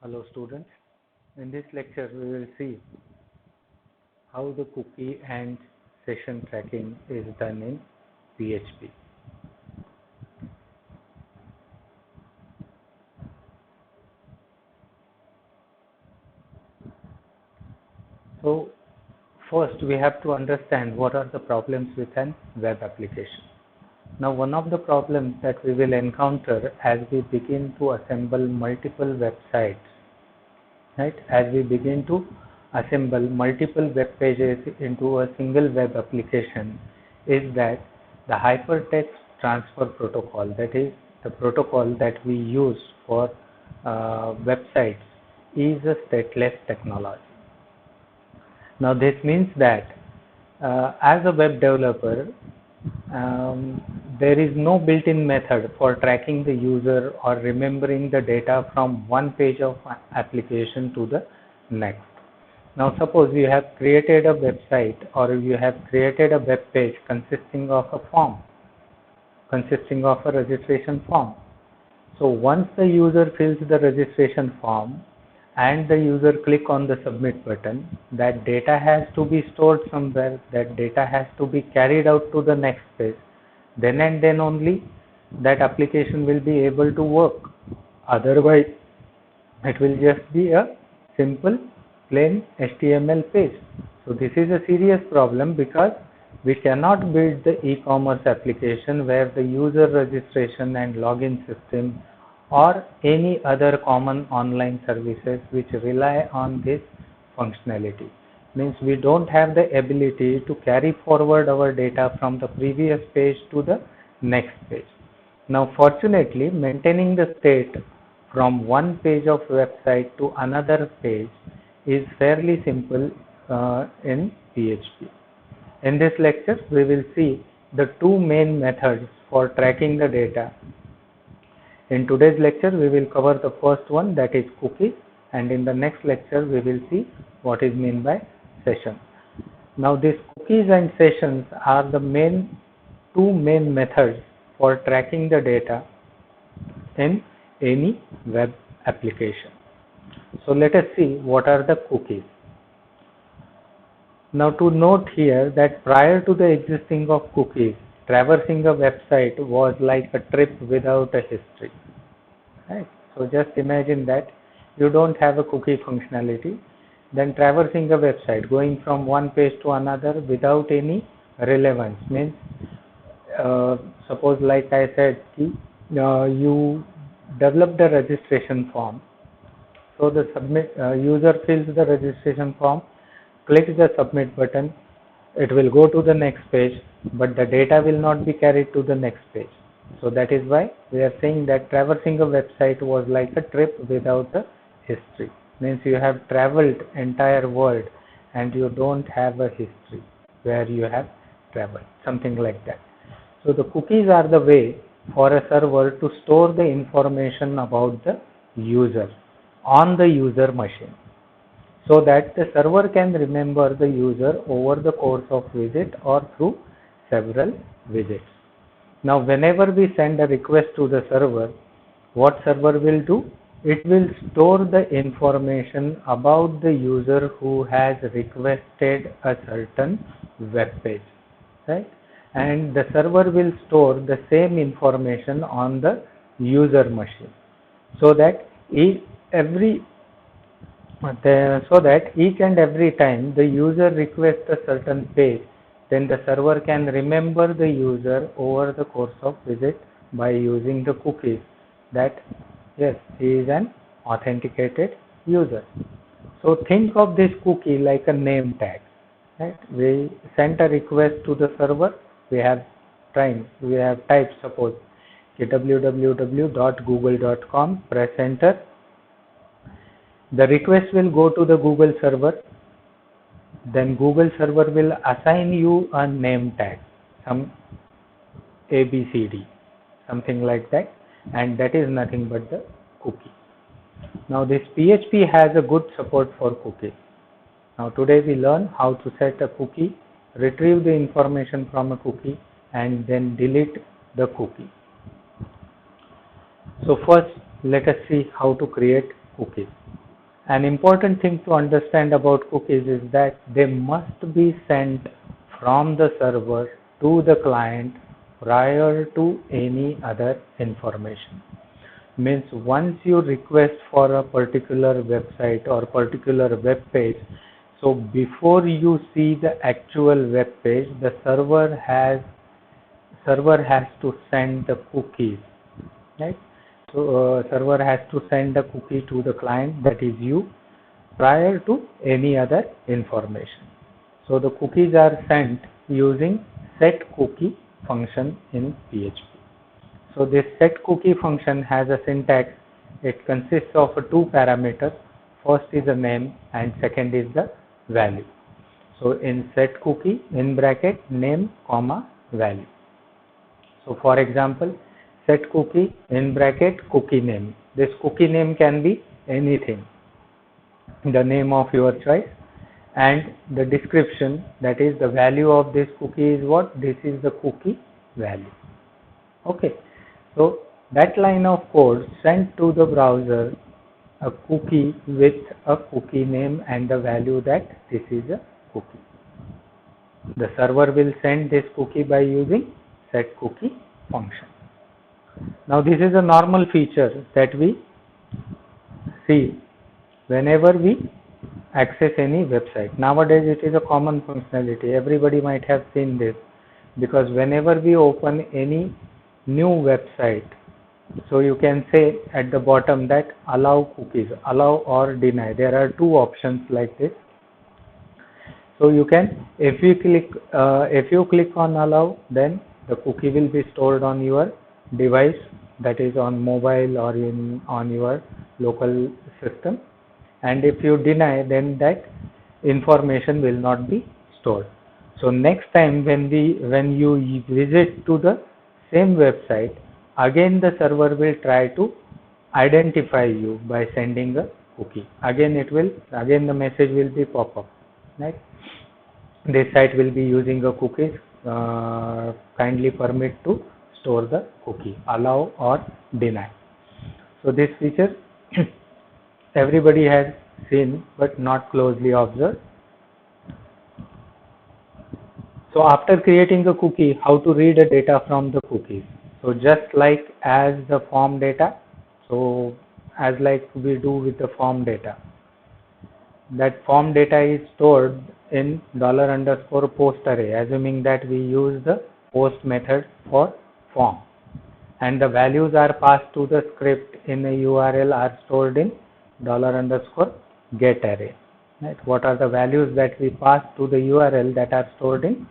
Hello students, in this lecture we will see how the cookie and session tracking is done in PHP. So first we have to understand what are the problems with an web application. Now one of the problems that we will encounter as we begin to assemble multiple websites, right? As we begin to assemble multiple web pages into a single web application is that the hypertext transfer protocol, that is the protocol that we use for websites, is a stateless technology. Now this means that as a web developer, there is no built-in method for tracking the user or remembering the data from one page of application to the next. Now suppose you have created a website or you have created a web page consisting of a registration form. So once the user fills the registration form and the user click on the submit button, that data has to be stored somewhere, that data has to be carried out to the next page. Then and then only that application will be able to work. Otherwise, it will just be a simple plain HTML page. So this is a serious problem because we cannot build the e-commerce application where the user registration and login system or any other common online services which rely on this functionality. Means we don't have the ability to carry forward our data from the previous page to the next page. Now fortunately, maintaining the state from one page of website to another page is fairly simple in PHP. In this lecture, we will see the two main methods for tracking the data. In today's lecture, we will cover the first one, that is cookies, and in the next lecture, we will see what is meant by sessions. Now, these cookies and sessions are the two main methods for tracking the data in any web application. So let us see what are the cookies. Now to note here that prior to the existing of cookies, traversing a website was like a trip without a history. Right? So just imagine that you don't have a cookie functionality, then traversing a website, going from one page to another without any relevance means, suppose like I said, you developed a registration form. So the user fills the registration form, clicks the submit button, it will go to the next page, but the data will not be carried to the next page. So that is why we are saying that traversing a website was like a trip without a history. Means you have traveled entire world and you don't have a history where you have traveled, something like that. So the cookies are the way for a server to store the information about the user on the user machine, so that the server can remember the user over the course of visit or through several visits. Now whenever we send a request to the server, what server will do? It will store the information about the user who has requested a certain web page, right? And the server will store the same information on the user machine, so that each and every time the user requests a certain page, then the server can remember the user over the course of visit by using the cookies that yes, he is an authenticated user. So think of this cookie like a name tag. Right? We sent a request to the server. We have typed suppose www.google.com, press enter. The request will go to the Google server. Then Google server will assign you a name tag, some ABCD, something like that, and that is nothing but the cookie. Now this PHP has a good support for cookies. Now today we learn how to set a cookie, retrieve the information from a cookie, and then delete the cookie. So first let us see how to create cookies. An important thing to understand about cookies is that they must be sent from the server to the client prior to any other information. Means once you request for a particular website or particular web page, so before you see the actual web page, the server has to send the cookies, right? So server has to send the cookie to the client, that is you, prior to any other information. So the cookies are sent using setCookie function in PHP. So this setCookie function has a syntax. It consists of two parameters. First is the name and second is the value. So in setCookie, in bracket, name comma value. So for example, setCookie in bracket cookie name. This cookie name can be anything, the name of your choice, and the description, that is the value of this cookie is what? This is the cookie value. Okay, so that line of code sent to the browser a cookie with a cookie name and the value that this is a cookie. The server will send this cookie by using setCookie function. Now this is a normal feature that we see whenever we access any website. Nowadays it is a common functionality. Everybody might have seen this, because whenever we open any new website, so you can say at the bottom that allow cookies, allow or deny. There are two options like this. So you can, if you click on allow, then the cookie will be stored on your device, that is on mobile or on your local system, and if you deny, then that information will not be stored. So next time when you visit to the same website, again the server will try to identify you by sending a cookie. Again the message will be pop up, right? This site will be using a cookies. Kindly permit to store the cookie, allow or deny. So this feature everybody has seen but not closely observed. So after creating a cookie, how to read the data from the cookies? So just like as the form data, so as like we do with the form data, that form data is stored in $_post array, assuming that we use the post method for form, and the values are passed to the script in a URL are stored in $_get array. Right? What are the values that we pass to the URL that are stored in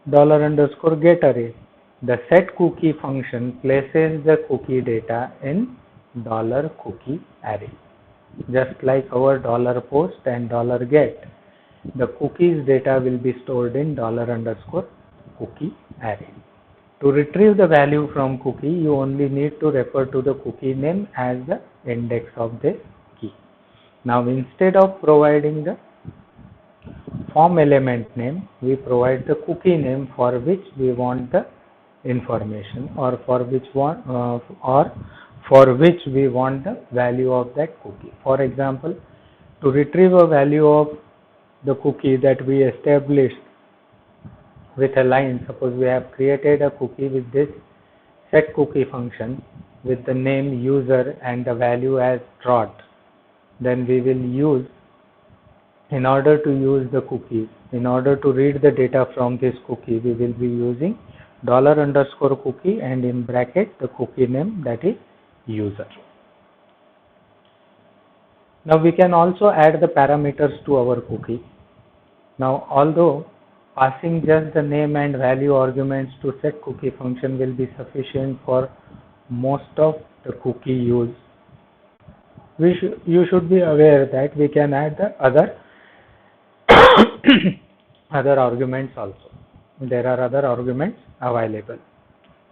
$_get array? The setCookie function places the cookie data in $cookie array. Just like our $post and $get, the cookies data will be stored in $_cookie array. To retrieve the value from cookie, you only need to refer to the cookie name as the index of this key. Now instead of providing the form element name, we provide the cookie name for which we want the information, or for which we want the value of that cookie. For example, to retrieve a value of the cookie that we established with a line, suppose we have created a cookie with this setCookie function with the name user and the value as trot, then we will use, in order to use the cookies, in order to read the data from this cookie, we will be using $_cookie and in bracket the cookie name, that is user. Now we can also add the parameters to our cookie. Now although passing just the name and value arguments to setCookie function will be sufficient for most of the cookie use, you should be aware that we can add the other other arguments also. There are other arguments available.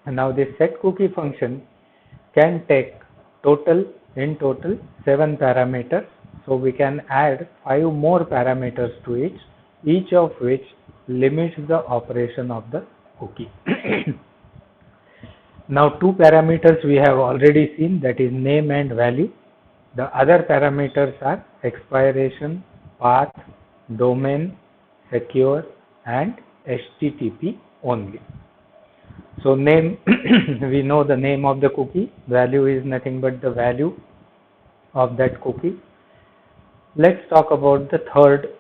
And now this setCookie function can take in total 7 parameters. So we can add 5 more parameters to each of which limits the operation of the cookie. Now 2 parameters we have already seen, that is name and value. The other parameters are expiration, path, domain, secure, and HTTP only. So name, we know the name of the cookie, value is nothing but the value of that cookie. Let's talk about the third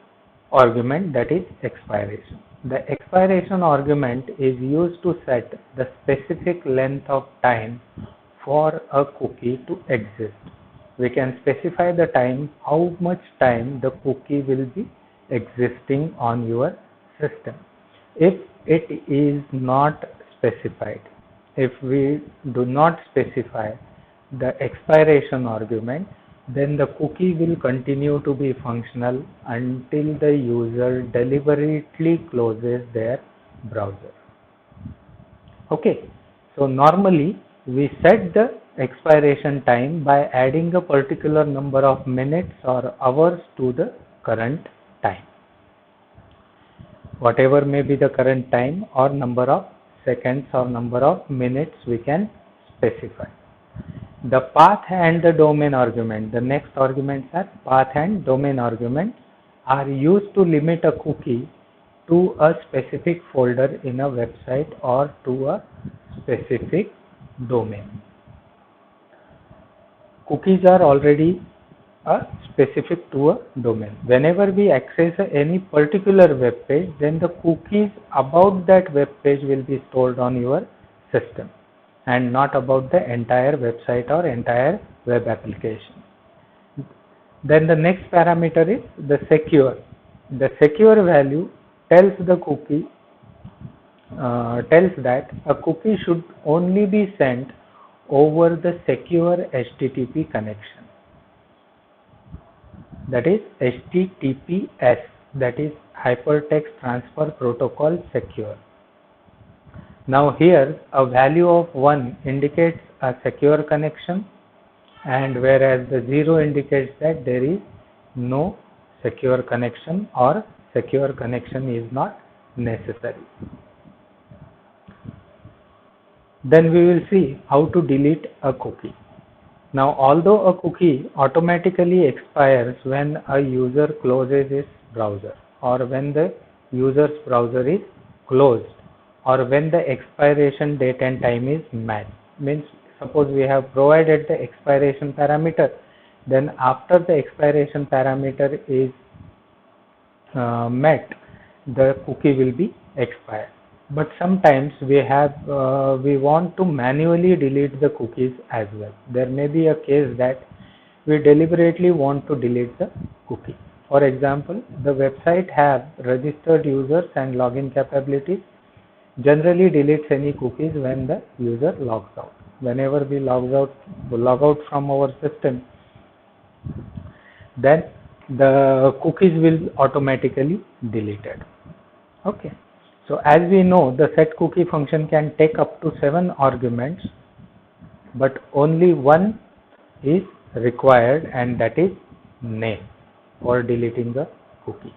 argument, that is expiration. The expiration argument is used to set the specific length of time for a cookie to exist. We can specify the time, how much time the cookie will be existing on your system. If it is not specified, if we do not specify the expiration argument, then the cookie will continue to be functional until the user deliberately closes their browser. Okay, so normally we set the expiration time by adding a particular number of minutes or hours to the current time. Whatever may be the current time or number of seconds or number of minutes we can specify. The path and the domain argument, the next arguments are path and domain arguments, are used to limit a cookie to a specific folder in a website or to a specific domain. Cookies are already specific to a domain. Whenever we access any particular web page, then the cookies about that web page will be stored on your system and not about the entire website or entire web application. Then the next parameter is the secure. The secure value tells the cookie, tells that a cookie should only be sent over the secure HTTP connection. That is HTTPS, that is Hypertext Transfer Protocol Secure. Now here a value of 1 indicates a secure connection, and whereas the 0 indicates that there is no secure connection or secure connection is not necessary. Then we will see how to delete a cookie. Now although a cookie automatically expires when a user closes his browser, or when the user's browser is closed, or when the expiration date and time is met. Means suppose we have provided the expiration parameter, then after the expiration parameter is met, the cookie will be expired. But sometimes we want to manually delete the cookies as well. There may be a case that we deliberately want to delete the cookie. For example, the website have registered users and login capabilities, generally deletes any cookies when the user logs out. Whenever we log out from our system, then the cookies will automatically deleted. Okay. So as we know, the set cookie function can take up to 7 arguments, but only one is required, and that is name for deleting the cookie.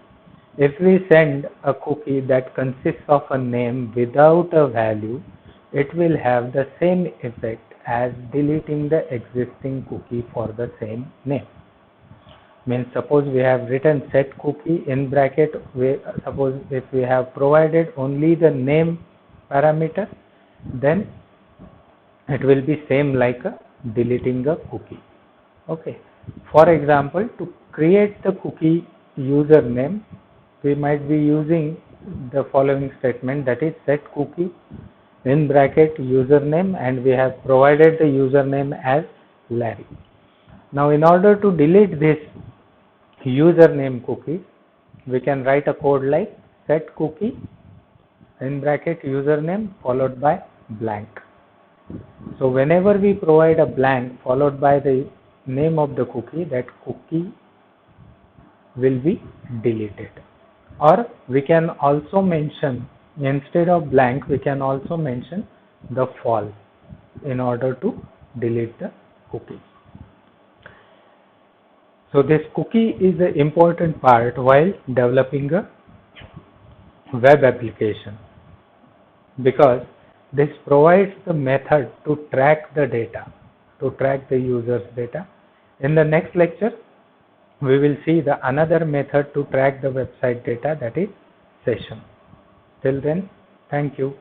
If we send a cookie that consists of a name without a value, it will have the same effect as deleting the existing cookie for the same name. Means suppose we have written set cookie in bracket, suppose if we have provided only the name parameter, then it will be same like deleting a cookie. Okay. For example, to create the cookie username, we might be using the following statement, that is set cookie in bracket username, and we have provided the username as Larry. Now in order to delete this username cookie, we can write a code like set cookie in bracket username followed by blank. So whenever we provide a blank followed by the name of the cookie, that cookie will be deleted. Or we can also mention, instead of blank, we can also mention the false in order to delete the cookie. So this cookie is an important part while developing a web application, because this provides the method to track the data, to track the user's data, In the next lecture, we will see the another method to track the website data, that is session. Till then, thank you.